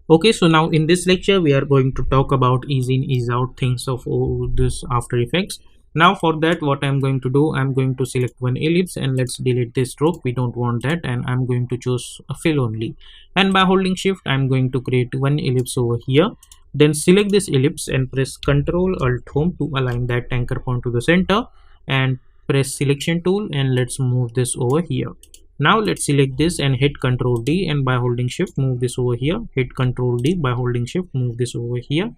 Okay, so now in this lecture we are going to talk about ease in ease out things of this After Effects. Now for that, what I'm going to do, I'm going to select one ellipse and let's delete this stroke. We don't want that, and I'm going to choose a fill only, and by holding shift I'm going to create one ellipse over here. Then select this ellipse and press Ctrl Alt Home to align that anchor point to the center, and press selection tool and let's move this over here. Now let's select this and hit Ctrl D, and by holding shift move this over here. Hit Ctrl D, by holding shift move this over here,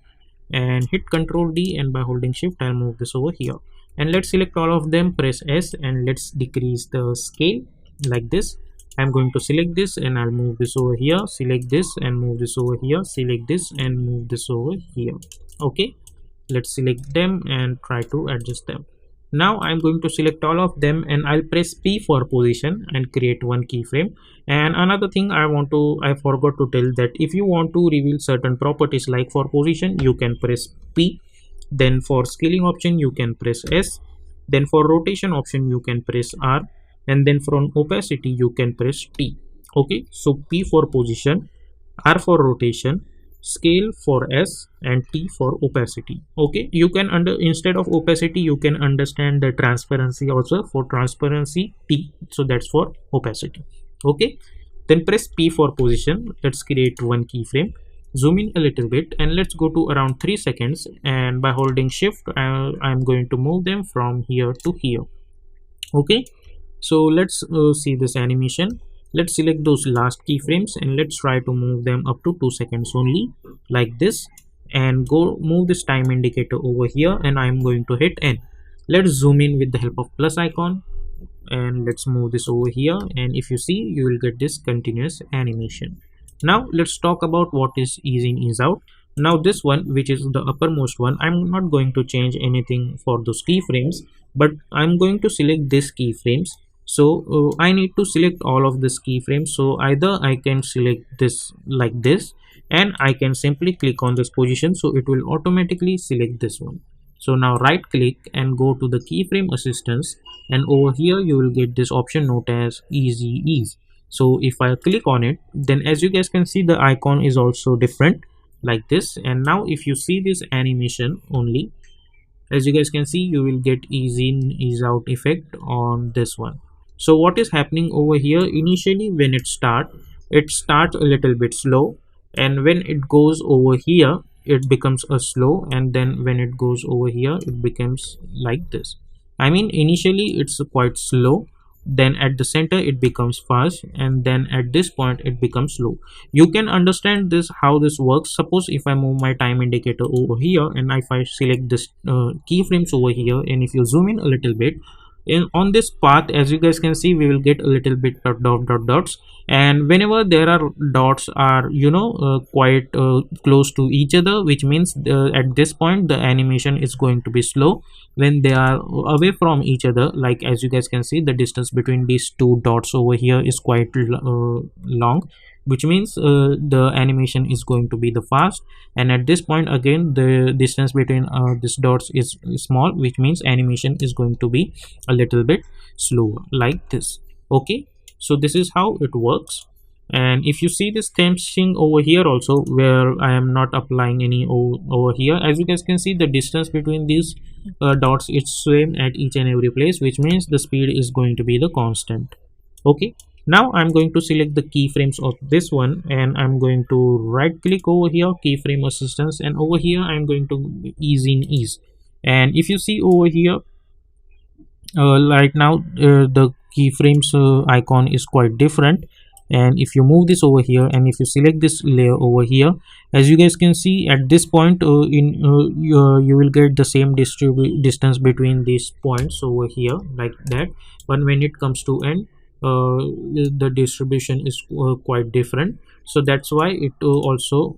and hit Ctrl D, and by holding shift I'll move this over here. And let's select all of them, press S, and let's decrease the scale like this. I'm going to select this and I'll move this over here, select this and move this over here, select this and move this over here. Okay, let's select them and try to adjust them. Now I'm going to select all of them and I'll press P for position and create one keyframe. And another thing I forgot to tell, that if you want to reveal certain properties, like for position you can press P, then for scaling option you can press S, then for rotation option you can press R, and then from opacity you can press T. Okay, so P for position, R for rotation, scale for S, and T for opacity. Okay, you can instead of opacity you can understand the transparency also. For transparency T, so that's for opacity. Okay, then press P for position. Let's create one keyframe, zoom in a little bit, and let's go to around 3 seconds, and by holding shift I'm going to move them from here to here. Okay, so let's see this animation. Let's select those last keyframes and let's try to move them up to 2 seconds only, like this, and go move this time indicator over here, and I'm going to hit N. Let's zoom in with the help of plus icon and let's move this over here, and if you see, you will get this continuous animation. Now let's talk about what is ease in ease out. Now this one, which is the uppermost one, I'm not going to change anything for those keyframes, but I'm going to select this keyframes. So I need to select all of this keyframes. So either I can select this like this, and I can simply click on this position, so it will automatically select this one. So now right click and go to the keyframe assistance, and over here you will get this option noted as easy ease. So if I click on it, then as you guys can see, the icon is also different like this. And now if you see this animation only, as you guys can see, you will get ease in ease out effect on this one. So what is happening over here, initially when it starts a little bit slow, and when it goes over here it becomes a slow, and then when it goes over here it becomes like this. I mean, initially it's quite slow, then at the center it becomes fast, and then at this point it becomes slow. You can understand this, how this works. Suppose if I move my time indicator over here, and if I select this keyframes over here, and if you zoom in a little bit, on this path, as you guys can see, we will get a little bit of dots, and whenever there are dots are quite close to each other, which means at this point the animation is going to be slow. When they are away from each other, like as you guys can see, the distance between these two dots over here is quite long, which means the animation is going to be the fast. And at this point again, the distance between these dots is small, which means animation is going to be a little bit slower, like this. Okay, so this is how it works. And if you see this thing over here also, where I am not applying any over here, as you guys can see, the distance between these dots is same at each and every place, which means the speed is going to be the constant. Okay, now I'm going to select the keyframes of this one, and I'm going to right click over here, keyframe assistance, and over here I'm going to ease in ease. And if you see over here, right now the keyframes icon is quite different. And if you move this over here, and if you select this layer over here, as you guys can see, at this point you will get the same distance between these points over here, like that. But when it comes to end, the distribution is quite different. So that's why it also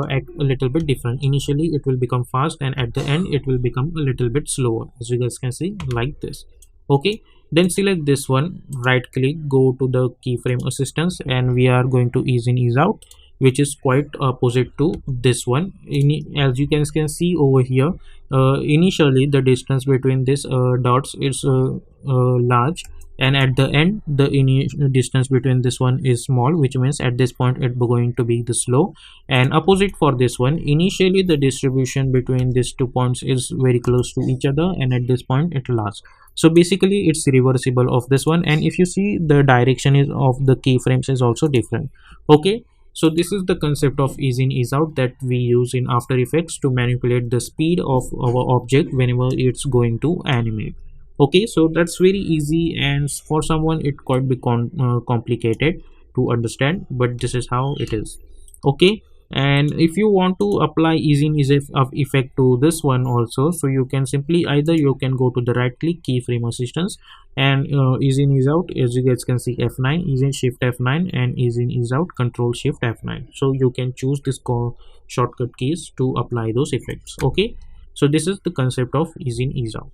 act a little bit different. Initially it will become fast, and at the end it will become a little bit slower, as you guys can see, like this. Okay, then select this one, right click, go to the keyframe assistance, and we are going to ease in ease out, which is quite opposite to this one. As you can see over here, initially the distance between this dots is large, and at the end the distance between this one is small, which means at this point it's going to be the slow. And opposite for this one, initially the distribution between these 2 points is very close to each other, and at this point it lasts. So basically it's reversible of this one, and if you see the direction is of the keyframes is also different. Okay, so this is the concept of ease in ease out that we use in After Effects to manipulate the speed of our object whenever it's going to animate. Okay, so that's very easy, and for someone it could be complicated to understand, but this is how it is. Okay, and if you want to apply ease in ease of effect to this one also, so you can simply either you can go to the right click keyframe assistance, and ease in ease out, as you guys can see, F9, ease in shift F9, and ease in ease out control shift F9. So you can choose this shortcut keys to apply those effects. Okay, so this is the concept of ease in ease out.